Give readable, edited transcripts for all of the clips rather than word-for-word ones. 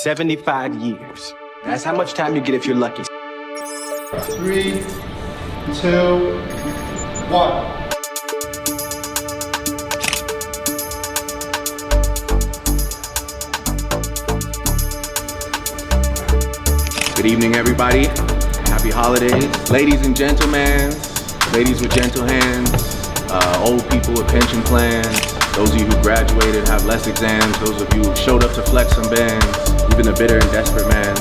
75 years. That's how much time you get if you're lucky. 3, 2, 1. Good evening, everybody. Happy holidays. Ladies and gentlemen, ladies with gentle hands, old people with pension plans, those of you who graduated, have less exams, those of you who showed up to flex some bands, even the bitter and desperate man,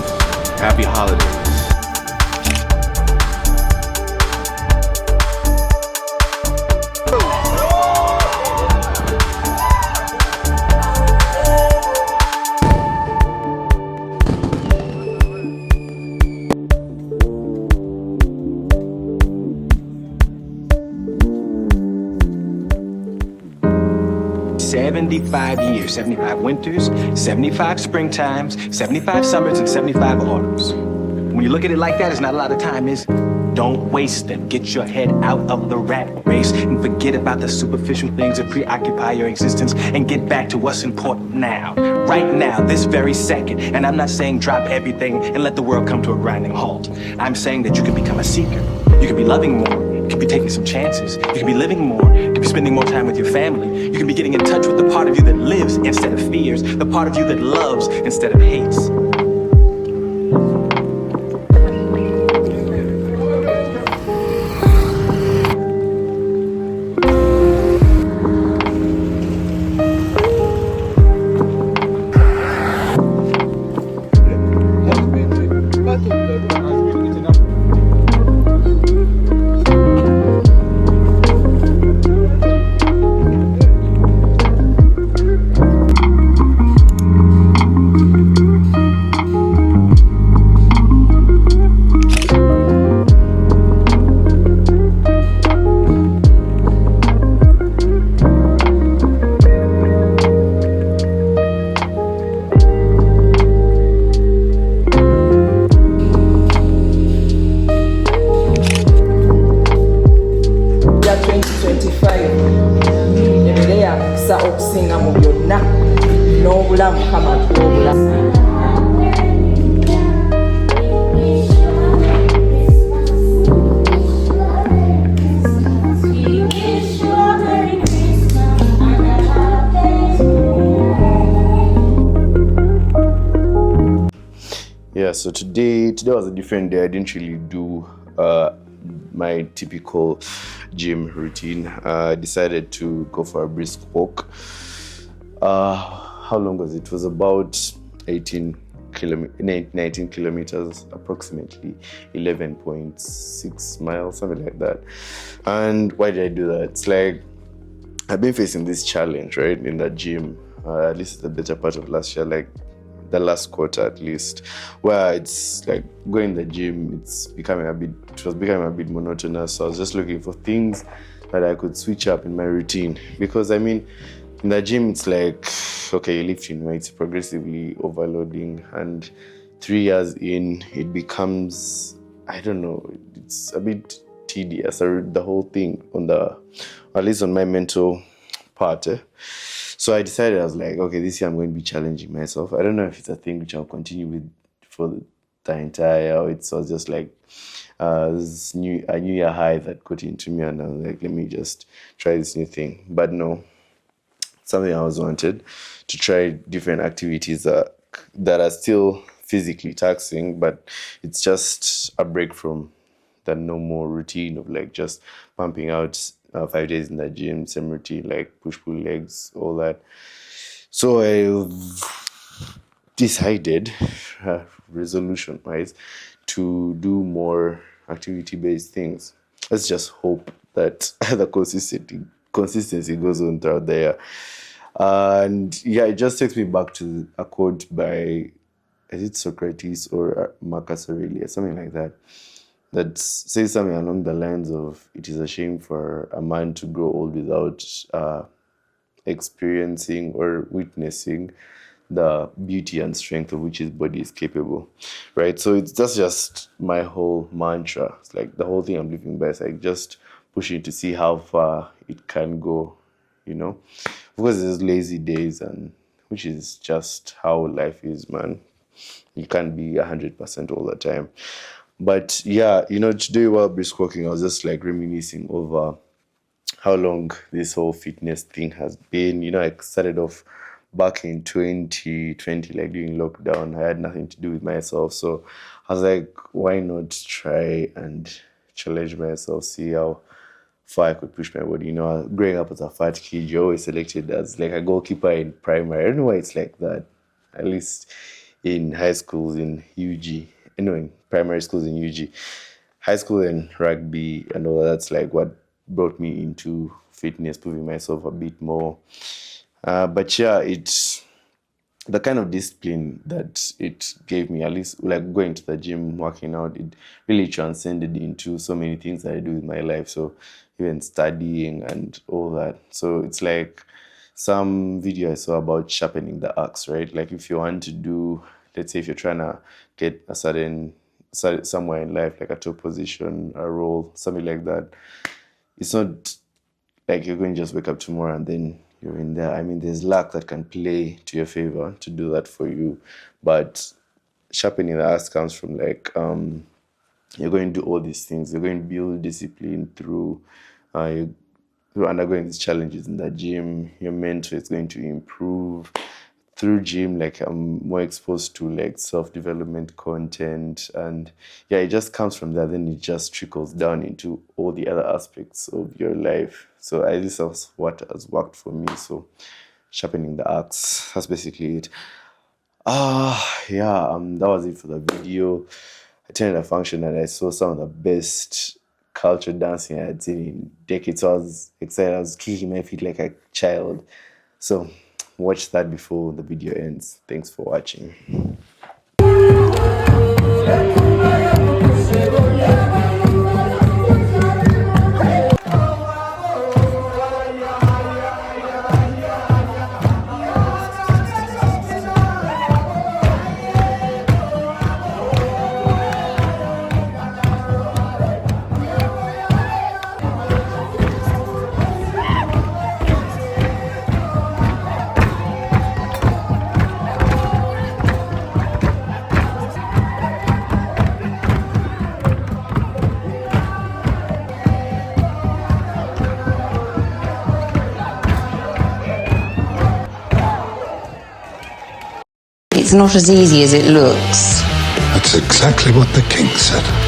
happy holidays. 75 years, 75 winters, 75 springtimes, 75 summers, and 75 autumns. When you look at it like that, it's not a lot of time, is don't waste them. Get your head out of the rat race and forget about the superficial things that preoccupy your existence and get back to what's important now. Right now, this very second. And I'm not saying drop everything and let the world come to a grinding halt. I'm saying that you can become a seeker. You can be loving more. You can be taking some chances. You can be living more. You can be spending more time with your family. You can be getting in touch with the part of you that lives instead of fears, the part of you that loves instead of hates. Yeah, so today was a different day. I didn't really do my typical gym routine. I decided to go for a brisk walk. How long was it? It was about 19 kilometers, approximately 11.6 miles, something like that. And why did I do that? It's like I've been facing this challenge, right, in the gym, at least the better part of last year, like the last quarter at least, where it's like going to the gym, it was becoming a bit monotonous. So I was just looking for things that I could switch up in my routine. Because I mean, in the gym, it's like, okay, you're lifting weights, progressively overloading, and 3 years in, it becomes, I don't know, it's a bit tedious, the whole thing, at least on my mental part. So I decided, I was like, okay, this year I'm going to be challenging myself. I don't know if it's a thing which I'll continue with for the entire year. It was just like a new year high that got into me, and I was like, let me just try this new thing. But no, something I always wanted, to try different activities that are still physically taxing, but it's just a break from the normal routine of like just pumping out 5 days in the gym, same routine, like push-pull legs, all that. So I decided, resolution-wise, to do more activity-based things. Let's just hope that the consistency goes on throughout the year. And yeah, it just takes me back to a quote by, is it Socrates or Marcus Aurelius, something like that, that says something along the lines of, it is a shame for a man to grow old without experiencing or witnessing the beauty and strength of which his body is capable, right? So that's just my whole mantra. It's like the whole thing I'm living by is like just pushing to see how far it can go, you know? Because there's lazy days, and which is just how life is, man. You can't be 100% all the time. But yeah, today while brisk walking, I was just like reminiscing over how long this whole fitness thing has been. I started off back in 2020, like during lockdown. I had nothing to do with myself. So I was like, why not try and challenge myself, see how far I could push my body. Growing up as a fat kid, you're always selected as like a goalkeeper in primary. I don't know why it's like that. At least in high schools, in UG, in primary schools in UG, high school and rugby and all that's like what brought me into fitness, proving myself a bit more. But yeah, it's the kind of discipline that it gave me, at least like going to the gym, working out, it really transcended into so many things that I do with my life. So even studying and all that. So it's like some video I saw about sharpening the axe, right? Like if you want to do, let's say if you're trying to get a certain somewhere in life, like a top position, a role, something like that. It's not like you're going to just wake up tomorrow and then you're in there. I mean, there's luck that can play to your favor to do that for you. But sharpening the axe comes from like, you're going to do all these things. You're going to build discipline through undergoing these challenges in the gym. Your mental is going to improve. Through gym, like I'm more exposed to like self-development content, and yeah, it just comes from there. Then it just trickles down into all the other aspects of your life. So this is what has worked for me. So sharpening the axe, that's basically it. That was it for the video. I attended a function and I saw some of the best culture dancing I had seen in decades. So I was excited. I was kicking my feet like a child. So watch that before the video ends. Thanks for watching. It's not as easy as it looks. That's exactly what the king said.